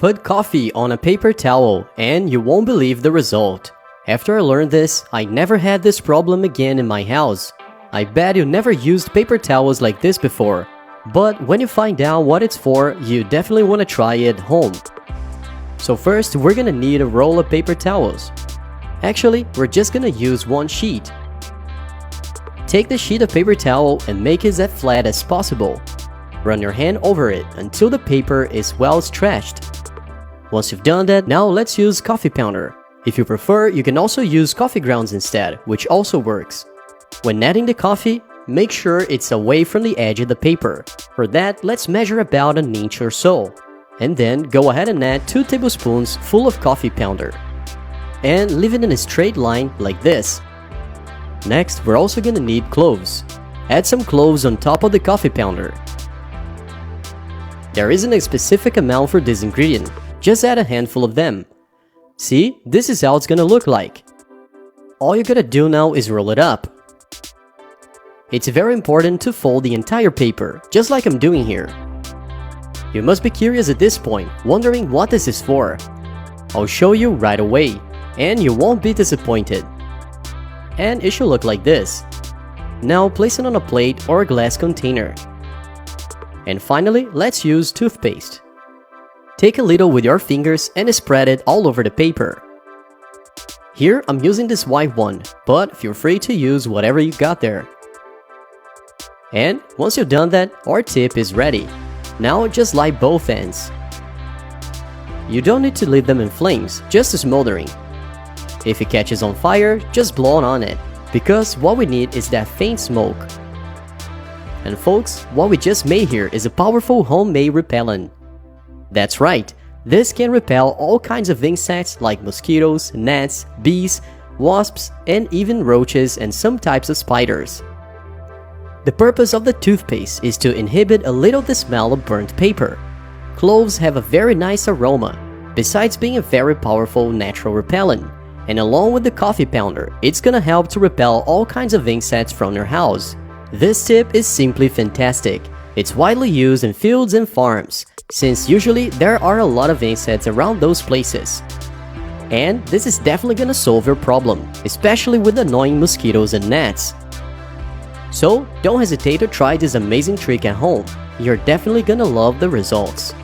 Put coffee on a paper towel and you won't believe the result. After I learned this, I never had this problem again in my house. I bet you never used paper towels like this before. But when you find out what it's for, you definitely want to try it home. So first, we're gonna need a roll of paper towels. Actually, we're just gonna use one sheet. Take the sheet of paper towel and make it as flat as possible. Run your hand over it until the paper is well stretched. Once you've done that, now let's use coffee powder. If you prefer, you can also use coffee grounds instead, which also works. When adding the coffee, make sure it's away from the edge of the paper. For that, let's measure about an inch or so. And then go ahead and add 2 tablespoons full of coffee powder. And leave it in a straight line like this. Next, we're also gonna need cloves. Add some cloves on top of the coffee powder. There isn't a specific amount for this ingredient, just add a handful of them. See, this is how it's gonna look like. All you gotta do now is roll it up. It's very important to fold the entire paper, just like I'm doing here. You must be curious at this point, wondering what this is for. I'll show you right away, and you won't be disappointed. And it should look like this. Now place it on a plate or a glass container. And finally, let's use toothpaste. Take a little with your fingers and spread it all over the paper. Here, I'm using this white one, but feel free to use whatever you got there. And once you've done that, our tip is ready. Now just light both ends. You don't need to leave them in flames, just smoldering. If it catches on fire, just blow on it, because what we need is that faint smoke. And folks, what we just made here is a powerful homemade repellent. That's right, this can repel all kinds of insects like mosquitoes, gnats, bees, wasps, and even roaches and some types of spiders. The purpose of the toothpaste is to inhibit a little the smell of burnt paper. Cloves have a very nice aroma, besides being a very powerful natural repellent. And along with the coffee powder, it's gonna help to repel all kinds of insects from your house. This tip is simply fantastic. It's widely used in fields and farms, since usually there are a lot of insects around those places. And this is definitely gonna solve your problem, especially with annoying mosquitoes and gnats. So don't hesitate to try this amazing trick at home. You're definitely gonna love the results.